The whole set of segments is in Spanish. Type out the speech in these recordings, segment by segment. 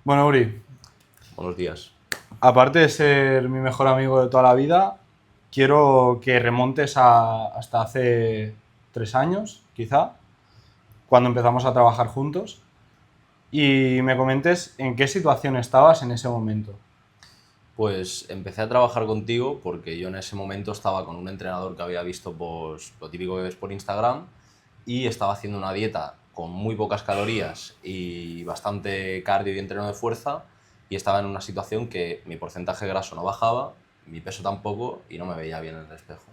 Bueno, Uri, Buenos días. aparte de ser mi mejor amigo de toda la vida, quiero que remontes hasta hace 3 años, quizá, cuando empezamos a trabajar juntos, y me comentes en qué situación estabas en ese momento. Pues empecé a trabajar contigo porque yo en ese momento estaba con un entrenador que había visto pues, lo típico que ves por Instagram y estaba haciendo una dieta con muy pocas calorías y bastante cardio y entreno de fuerza y estaba en una situación que mi porcentaje graso no bajaba, mi peso tampoco y no me veía bien en el espejo.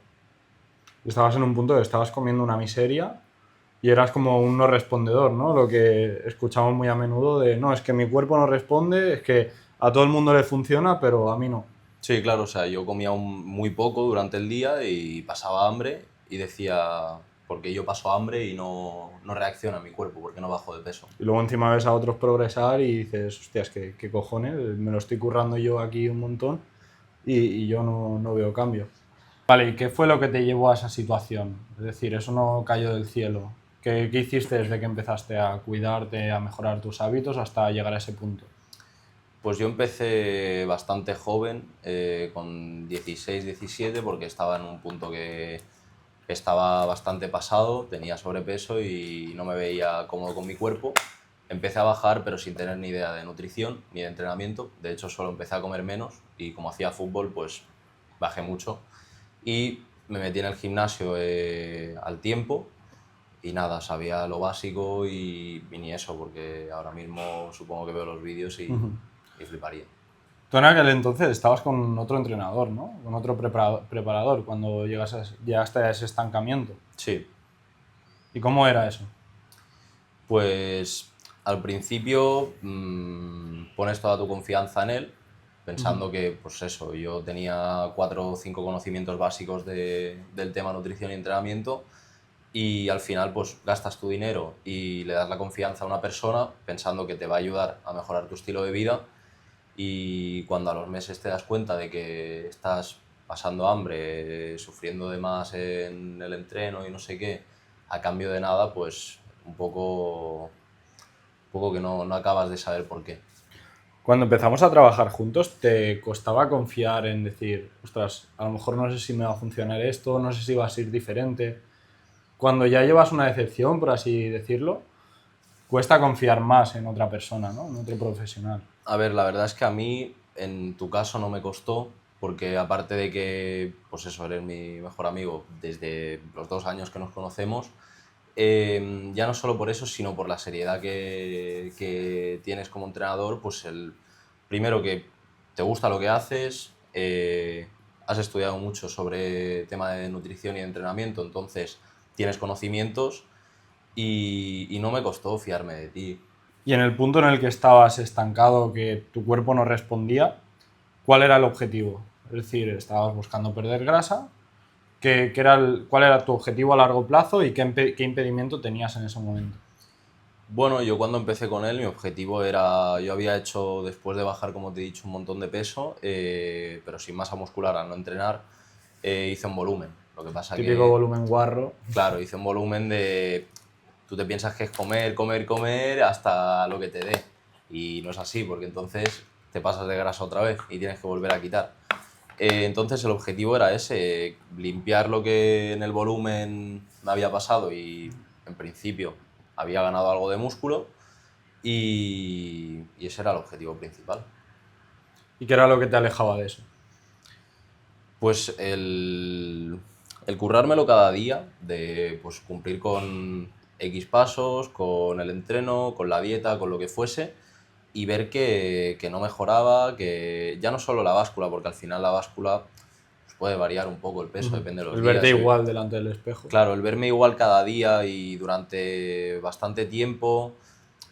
Estabas en un punto de estabas comiendo una miseria y eras como un no respondedor, ¿no? Lo que escuchamos muy a menudo de, no, es que mi cuerpo no responde, es que a todo el mundo le funciona, pero a mí no. Sí, claro, o sea, yo comía muy poco durante el día y pasaba hambre y decía, porque yo paso hambre y no reacciona mi cuerpo, porque no bajo de peso. Y luego encima ves a otros progresar y dices, hostias, ¿qué cojones? Me lo estoy currando yo aquí un montón y yo no veo cambio. Vale, ¿y qué fue lo que te llevó a esa situación? Es decir, eso no cayó del cielo. ¿Qué hiciste desde que empezaste a cuidarte, a mejorar tus hábitos hasta llegar a ese punto? Pues yo empecé bastante joven, con 16, 17, porque estaba en un punto que estaba bastante pasado, tenía sobrepeso y no me veía cómodo con mi cuerpo. Empecé a bajar, pero sin tener ni idea de nutrición ni de entrenamiento. De hecho, solo empecé a comer menos y como hacía fútbol, pues bajé mucho. Y me metí en el gimnasio al tiempo y nada, sabía lo básico y ni eso, porque ahora mismo supongo que veo los vídeos y fliparía. Tú en aquel entonces estabas con otro entrenador, ¿no? Con otro preparador cuando llegaste a ese estancamiento. Sí, ¿Y cómo era eso? pues al principio pones toda tu confianza en él, pensando que, pues eso, yo tenía 4 o 5 conocimientos básicos del tema nutrición y entrenamiento y al final pues gastas tu dinero y le das la confianza a una persona pensando que te va a ayudar a mejorar tu estilo de vida y cuando a los meses te das cuenta de que estás pasando hambre, sufriendo de más en el entreno y no sé qué, a cambio de nada, pues un poco que no acabas de saber por qué. Cuando empezamos a trabajar juntos, ¿te costaba confiar en decir, ostras, a lo mejor no sé si me va a funcionar esto, no sé si va a ser diferente? Cuando ya llevas una decepción, por así decirlo, cuesta confiar más en otra persona, ¿no? En otro profesional. A ver, la verdad es que a mí, en tu caso, no me costó, porque aparte de que, pues eso, eres mi mejor amigo desde los 2 años que nos conocemos, ya no solo por eso, sino por la seriedad que tienes como entrenador, pues el primero que te gusta lo que haces, has estudiado mucho sobre tema de nutrición y de entrenamiento, entonces tienes conocimientos y no me costó fiarme de ti. Y en el punto en el que estabas estancado, que tu cuerpo no respondía, ¿cuál era el objetivo? Es decir, estabas buscando perder grasa, ¿cuál era tu objetivo a largo plazo y qué impedimento tenías en ese momento? Bueno, yo cuando empecé con él, mi objetivo era, yo había hecho, después de bajar, como te he dicho, un montón de peso, pero sin masa muscular al no entrenar, hice un volumen. Lo que pasa Típico que, volumen guarro. claro, hice un volumen de, tú te piensas que es comer, comer, comer hasta lo que te dé. Y no es así, porque entonces te pasas de grasa otra vez y tienes que volver a quitar. Entonces el objetivo era ese, limpiar lo que en el volumen me había pasado y en principio había ganado algo de músculo y ese era el objetivo principal. ¿Y qué era lo que te alejaba de eso? Pues el currármelo cada día, de pues, cumplir con X pasos, con el entreno, con la dieta, con lo que fuese, y ver que no mejoraba, que ya no solo la báscula, porque al final la báscula pues, puede variar un poco el peso, depende de los El verte días. igual delante del espejo. Claro, el verme igual cada día y durante bastante tiempo,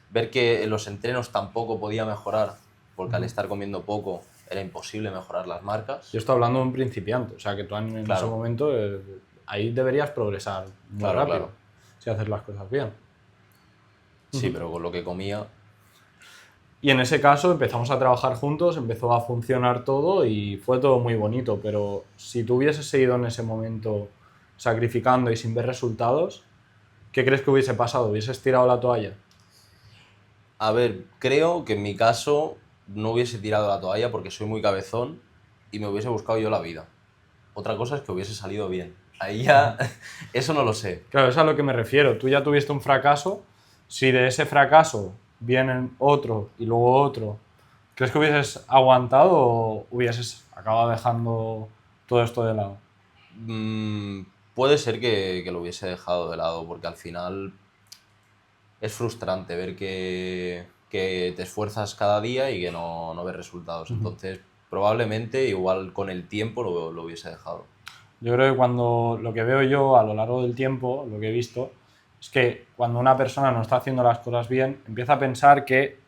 ver que en los entrenos tampoco podía mejorar, porque al estar comiendo poco era imposible mejorar las Yo marcas. estoy hablando de un principiante, o sea que tú en ese Claro, momento ahí deberías progresar muy claro, rápido claro. si haces las cosas bien. Sí, pero con lo que comía, Y en ese caso empezamos a trabajar juntos, empezó a funcionar todo y fue todo muy bonito, pero si tú hubieses seguido en ese momento sacrificando y sin ver resultados, ¿qué crees que hubiese pasado? ¿Hubieses tirado la toalla? A ver, creo que en mi caso no hubiese tirado la toalla porque soy muy cabezón y me hubiese buscado yo la vida. Otra cosa es que hubiese salido bien. Ahí ya, eso no lo sé. Claro, es a lo que me refiero. Tú ya tuviste un fracaso, si de ese fracaso vienen otro y luego otro, ¿crees que hubieses aguantado o hubieses acabado dejando todo esto de lado? Mm, puede ser que lo hubiese dejado de lado porque al final es frustrante ver que te esfuerzas cada día y que no ves resultados. Entonces, probablemente igual con el tiempo lo hubiese dejado. Yo creo que cuando lo que veo yo a lo largo del tiempo, lo que he visto, es que cuando una persona no está haciendo las cosas bien, empieza a pensar que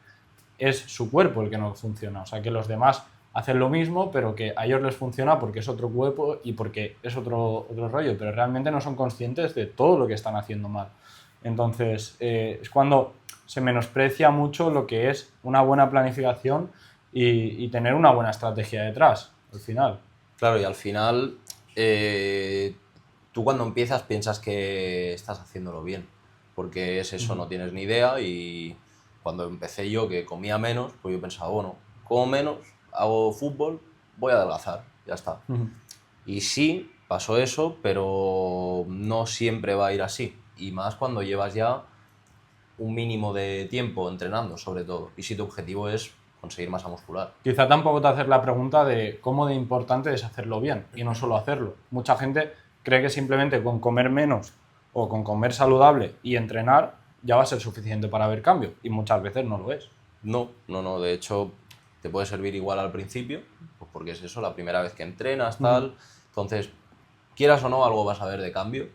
es su cuerpo el que no funciona. O sea, que los demás hacen lo mismo, pero que a ellos les funciona porque es otro cuerpo y porque es otro rollo, pero realmente no son conscientes de todo lo que están haciendo mal. Entonces, es cuando se menosprecia mucho lo que es una buena planificación y tener una buena estrategia detrás, al final. Claro, y al final, tú cuando empiezas piensas que estás haciéndolo bien, porque es eso, no tienes ni idea y cuando empecé yo, que comía menos, pues yo pensaba, bueno, como menos, hago fútbol, voy a adelgazar, ya está. Y sí, pasó eso, pero no siempre va a ir así, y más cuando llevas ya un mínimo de tiempo entrenando, sobre todo, y si tu objetivo es conseguir masa muscular. Quizá tampoco te haces la pregunta de cómo de importante es hacerlo bien y no solo hacerlo. Mucha gente cree que simplemente con comer menos o con comer saludable y entrenar ya va a ser suficiente para ver cambio y muchas veces no lo es. No, de hecho te puede servir igual al principio, pues porque es eso, la primera vez que entrenas, tal, entonces, quieras o no, algo vas a ver de cambio,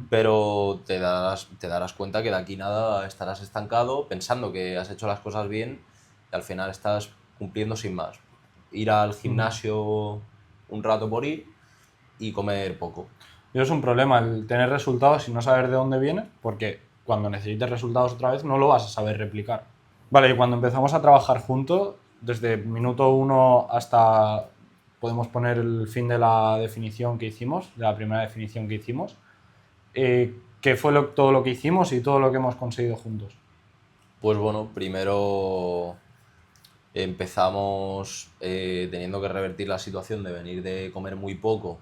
pero te darás cuenta que de aquí nada estarás estancado pensando que has hecho las cosas bien y al final estás cumpliendo sin más. Ir al gimnasio un rato por ir y comer poco. Y es un problema el tener resultados y no saber de dónde viene, porque cuando necesites resultados otra vez no lo vas a saber replicar. Vale, y cuando empezamos a trabajar juntos, desde minuto uno hasta podemos poner el fin de la definición que hicimos, de la primera definición que hicimos, ¿qué fue todo lo que hicimos y todo lo que hemos conseguido juntos? Pues bueno, primero empezamos teniendo que revertir la situación de venir de comer muy poco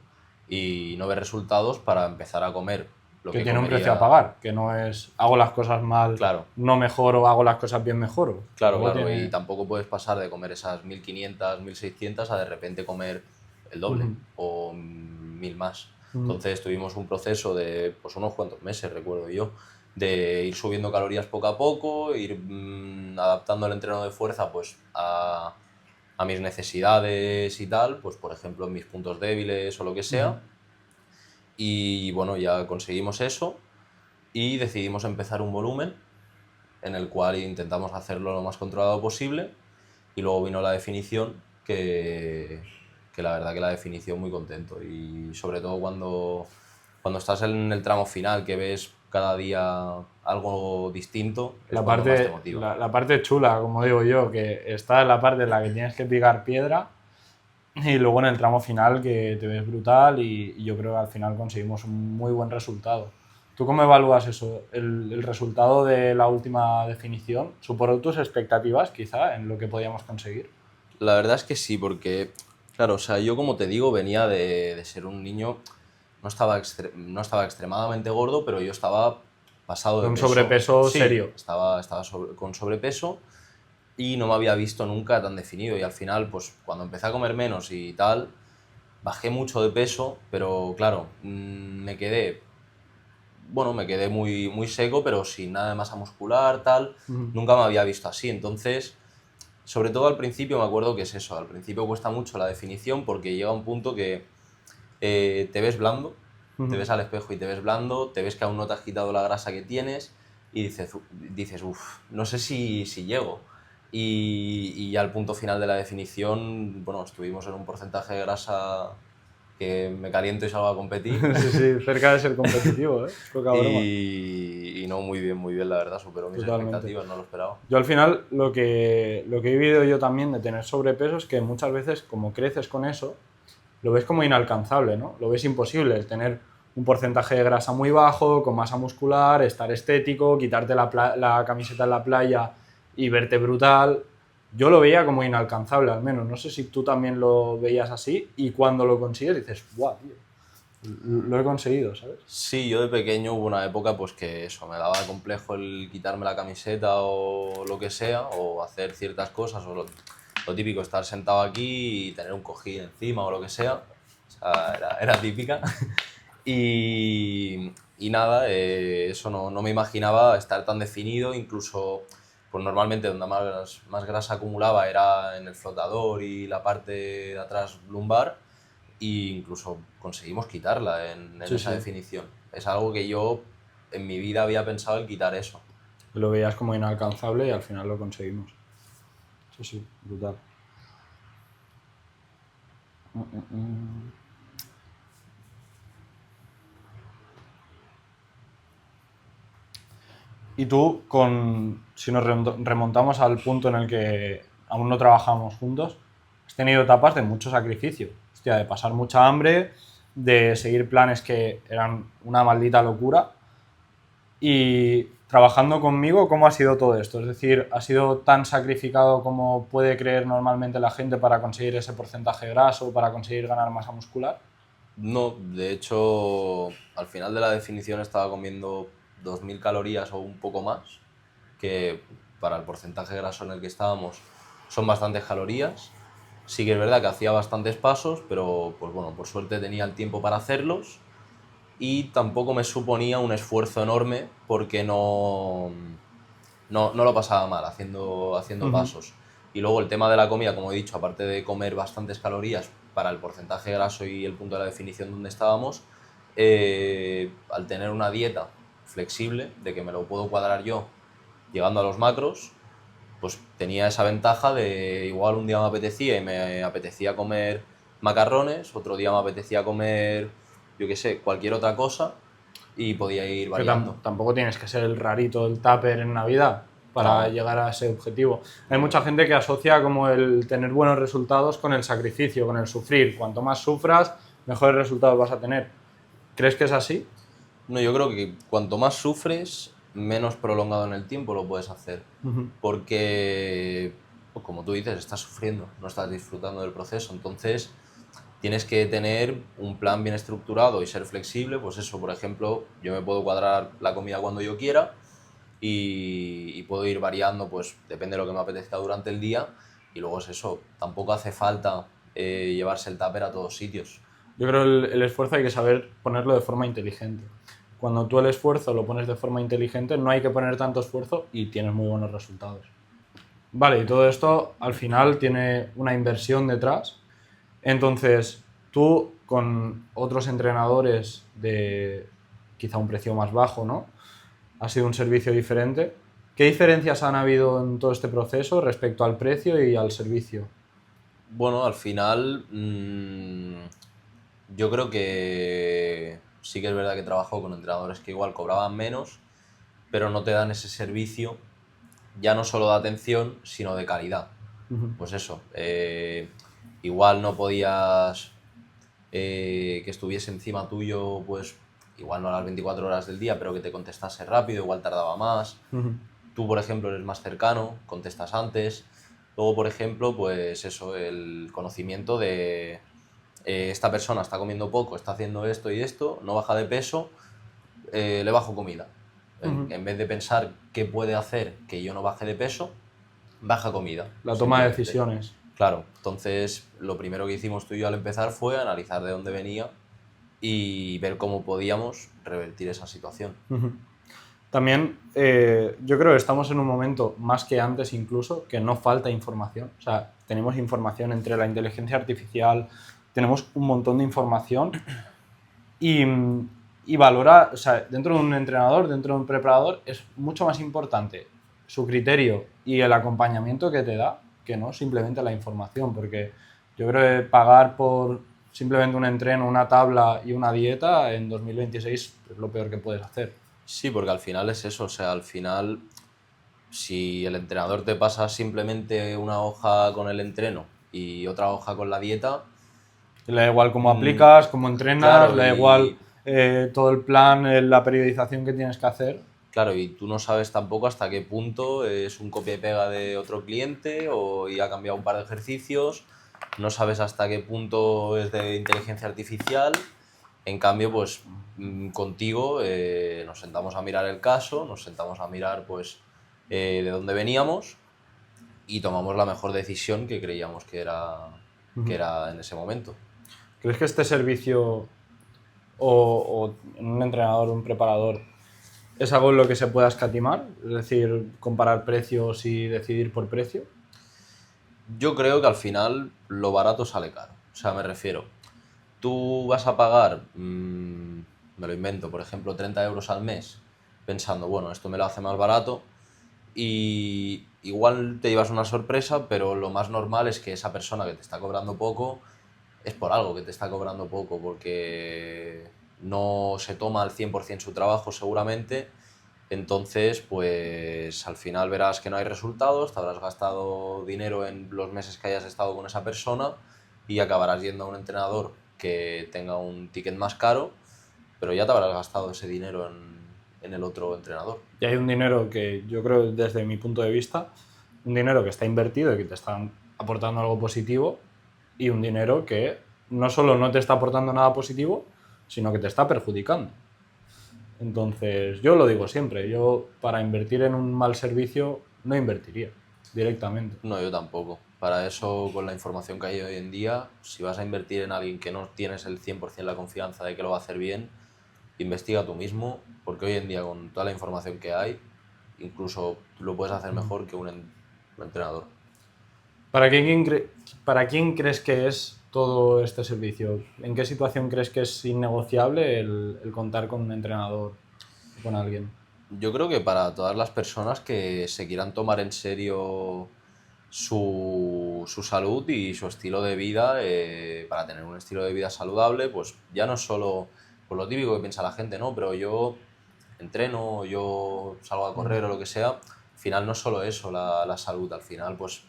y no ver resultados para empezar a comer lo Que que tiene un comería. precio a pagar, que no es hago las cosas mal, Claro, no mejoro, hago las cosas bien, mejoro. claro, Luego claro. tiene- Y tampoco puedes pasar de comer esas 1500, 1600 a de repente comer el doble o 1000 más. Entonces tuvimos un proceso de pues, unos cuantos meses, recuerdo yo, de ir subiendo calorías poco a poco, ir adaptando el entreno de fuerza pues, a mis necesidades y tal, pues por ejemplo en mis puntos débiles o lo que sea. Y bueno, ya conseguimos eso y decidimos empezar un volumen en el cual intentamos hacerlo lo más controlado posible y luego vino la definición que la verdad que la definición muy contento y sobre todo cuando estás en el tramo final que ves cada día algo distinto es La cuando más te parte, motiva. la parte chula, como digo yo, que está en la parte en la que tienes que picar piedra y luego en el tramo final que te ves brutal y yo creo que al final conseguimos un muy buen resultado. ¿Tú cómo evalúas eso? ¿El resultado de la última definición superó tus expectativas quizá en lo que podíamos conseguir? La verdad es que sí, porque, claro, o sea, yo como te digo, venía de ser un niño, no estaba extremadamente gordo, pero yo estaba pasado de Un peso. sobrepeso Sí, serio. estaba con sobrepeso y no me había visto nunca tan definido. Y al final, pues cuando empecé a comer menos y tal, bajé mucho de peso, pero claro, me quedé muy, muy seco, pero sin nada de masa muscular, tal. Nunca me había visto así. Entonces, sobre todo al principio me acuerdo que es eso, al principio cuesta mucho la definición porque llega un punto que te ves blando, te ves al espejo y te ves blando, te ves que aún no te has quitado la grasa que tienes y dices uff, no sé si llego. Y ya al punto final de la definición, bueno, estuvimos en un porcentaje de grasa que me caliento y salgo a competir. Sí, sí, cerca de ser competitivo, ¿eh? Poca broma. Y no, muy bien, la verdad, superó mis Totalmente. expectativas, no lo esperaba. Yo al final lo que he vivido yo también de tener sobrepeso es que muchas veces como creces con eso, lo ves como inalcanzable, ¿no? Lo ves imposible, el tener un porcentaje de grasa muy bajo, con masa muscular, estar estético, quitarte la camiseta en la playa y verte brutal, yo lo veía como inalcanzable al menos. No sé si tú también lo veías así y cuando lo consigues dices, ¡guau, tío! Lo he conseguido, ¿sabes? Sí, yo de pequeño hubo una época pues que eso, me daba complejo el quitarme la camiseta o lo que sea, o hacer ciertas cosas, o lo típico, estar sentado aquí y tener un cojín encima o lo que sea. O sea, era típica. Y nada, eso no me imaginaba estar tan definido, incluso pues normalmente donde más grasa acumulaba era en el flotador y la parte de atrás lumbar, e incluso conseguimos quitarla en Sí, esa sí. definición. Es algo que yo en mi vida había pensado en quitar eso. Lo veías como inalcanzable y al final lo conseguimos. Sí, sí, brutal. Y tú, si nos remontamos al punto en el que aún no trabajamos juntos, has tenido etapas de mucho sacrificio. Hostia, de pasar mucha hambre, de seguir planes que eran una maldita locura. Y trabajando conmigo, ¿cómo ha sido todo esto? Es decir, ¿ha sido tan sacrificado como puede creer normalmente la gente para conseguir ese porcentaje graso, para conseguir ganar masa muscular? No, de hecho, al final de la definición estaba comiendo 2000 calorías o un poco más, que para el porcentaje graso en el que estábamos son bastantes calorías. Sí que es verdad que hacía bastantes pasos, pero pues bueno, por suerte tenía el tiempo para hacerlos y tampoco me suponía un esfuerzo enorme porque no lo pasaba mal haciendo pasos. Y luego el tema de la comida, como he dicho, aparte de comer bastantes calorías para el porcentaje graso y el punto de la definición donde estábamos, al tener una dieta flexible, de que me lo puedo cuadrar yo llegando a los macros, pues tenía esa ventaja de igual un día me apetecía y me apetecía comer macarrones, otro día me apetecía comer, yo qué sé, cualquier otra cosa y podía ir Que variando. tampoco tienes que ser el rarito del tupper en Navidad para No, llegar a ese objetivo. Hay mucha gente que asocia como el tener buenos resultados con el sacrificio, con el sufrir. Cuanto más sufras, mejores resultados vas a tener. ¿Crees que es así? no, yo creo que cuanto más sufres, menos prolongado en el tiempo lo puedes hacer. Porque, pues, como tú dices, estás sufriendo, no estás disfrutando del proceso. Entonces, tienes que tener un plan bien estructurado y ser flexible. Pues eso, por ejemplo, yo me puedo cuadrar la comida cuando yo quiera y puedo ir variando, pues depende de lo que me apetezca durante el día. Y luego es eso, tampoco hace falta llevarse el tupper a todos sitios. Yo creo que el esfuerzo hay que saber ponerlo de forma inteligente. Cuando tú el esfuerzo lo pones de forma inteligente, no hay que poner tanto esfuerzo y tienes muy buenos resultados. Vale, y todo esto al final tiene una inversión detrás. Entonces, tú con otros entrenadores de quizá un precio más bajo, ¿no? Ha sido un servicio diferente. ¿Qué diferencias han habido en todo este proceso respecto al precio y al servicio? Bueno, al final yo creo que sí que es verdad que he trabajado con entrenadores que igual cobraban menos, pero no te dan ese servicio, ya no solo de atención, sino de calidad. Pues eso, igual no podías que estuviese encima tuyo, pues igual no a las 24 horas del día, pero que te contestase rápido, igual tardaba más. Tú, por ejemplo, eres más cercano, contestas antes. Luego, por ejemplo, pues eso, el conocimiento de esta persona está comiendo poco, está haciendo esto y esto, no baja de peso, le bajo comida. En vez de pensar qué puede hacer que yo no baje de peso, baja comida. La toma de Simplemente. decisiones. Claro, entonces lo primero que hicimos tú y yo al empezar fue analizar de dónde venía y ver cómo podíamos revertir esa situación. También yo creo que estamos en un momento, más que antes incluso, que no falta información. O sea, tenemos información entre la inteligencia artificial, tenemos un montón de información y, y valora, o sea, dentro de un entrenador, dentro de un preparador, es mucho más importante su criterio y el acompañamiento que te da que no simplemente la información, porque yo creo que pagar por simplemente un entreno, una tabla y una dieta en 2026 es lo peor que puedes hacer. Sí, porque al final es eso, o sea, al final si el entrenador te pasa simplemente una hoja con el entreno y otra hoja con la dieta, Le da igual cómo aplicas, cómo entrenas, claro, le da igual todo el plan, la periodización que tienes que hacer. Claro, y tú no sabes tampoco hasta qué punto es un copia y pega de otro cliente o y ha cambiado un par de ejercicios, no sabes hasta qué punto es de inteligencia artificial. En cambio, pues contigo nos sentamos a mirar el caso, nos sentamos a mirar pues de dónde veníamos y tomamos la mejor decisión que creíamos que era en ese momento. ¿Crees que este servicio o un entrenador, un preparador, es algo en lo que se pueda escatimar? Es decir, comparar precios y decidir por precio. Yo creo que al final lo barato sale caro. O sea, me refiero, tú vas a pagar, me lo invento, por ejemplo, 30 euros al mes, pensando, bueno, esto me lo hace más barato, y igual te llevas una sorpresa, pero lo más normal es que esa persona que te está cobrando poco es por algo que te está cobrando poco, porque no se toma al 100% su trabajo seguramente. Entonces, pues al final verás que no hay resultados, te habrás gastado dinero en los meses que hayas estado con esa persona y acabarás yendo a un entrenador que tenga un ticket más caro, pero ya te habrás gastado ese dinero en el otro entrenador. Y hay un dinero que yo creo, desde mi punto de vista, un dinero que está invertido y que te están aportando algo positivo, y un dinero que no solo no te está aportando nada positivo, sino que te está perjudicando. Entonces, yo lo digo siempre, yo para invertir en un mal servicio no invertiría directamente. No, yo tampoco. Para eso, con la información que hay hoy en día, si vas a invertir en alguien que no tienes el 100% la confianza de que lo va a hacer bien, investiga tú mismo, porque hoy en día con toda la información que hay, incluso lo puedes hacer mejor que un entrenador. ¿Para quién crees que es todo este servicio? ¿En qué situación crees que es innegociable el contar con un entrenador, con alguien? Yo creo que para todas las personas que se quieran tomar en serio su salud y su estilo de vida, para tener un estilo de vida saludable, pues ya no es solo por lo típico que piensa la gente, ¿no? Pero yo entreno, yo salgo a correr o lo que sea, al final no es solo eso, la salud, al final pues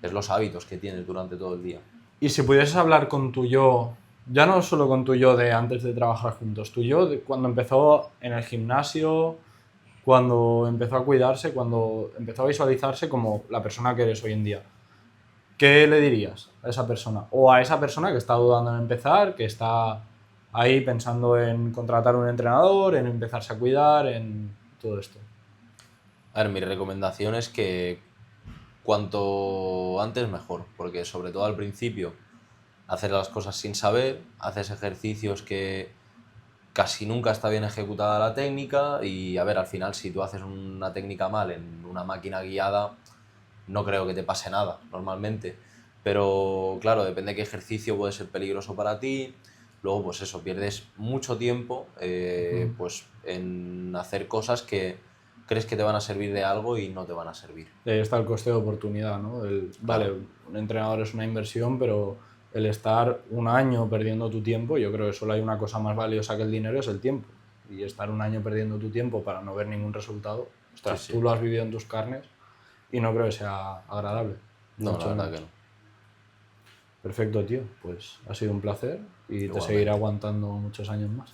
es los hábitos que tienes durante todo el día. Y si pudieses hablar con tu yo, ya no solo con tu yo de antes de trabajar juntos, tu yo de cuando empezó en el gimnasio, cuando empezó a cuidarse, cuando empezó a visualizarse como la persona que eres hoy en día, ¿qué le dirías a esa persona? O a esa persona que está dudando en empezar, que está ahí pensando en contratar un entrenador, en empezarse a cuidar, en todo esto. A ver, mi recomendación es que cuanto antes mejor, porque sobre todo al principio haces las cosas sin saber, haces ejercicios que casi nunca está bien ejecutada la técnica y a ver, al final si tú haces una técnica mal en una máquina guiada, no creo que te pase nada normalmente, pero claro, depende de qué ejercicio puede ser peligroso para ti. Luego, pues eso, pierdes mucho tiempo pues en hacer cosas que crees que te van a servir de algo y no te van a servir. Y ahí está el coste de oportunidad, ¿no? Claro. Vale, un entrenador es una inversión, pero el estar un año perdiendo tu tiempo, yo creo que solo hay una cosa más valiosa que el dinero, es el tiempo. Y estar un año perdiendo tu tiempo para no ver ningún resultado, Sí, ostras, tú sí. lo has vivido en tus carnes y no creo que sea agradable. No, la Mucho verdad menos. que no. Perfecto, tío. Pues ha sido un placer y te seguiré Igualmente. aguantando muchos años más.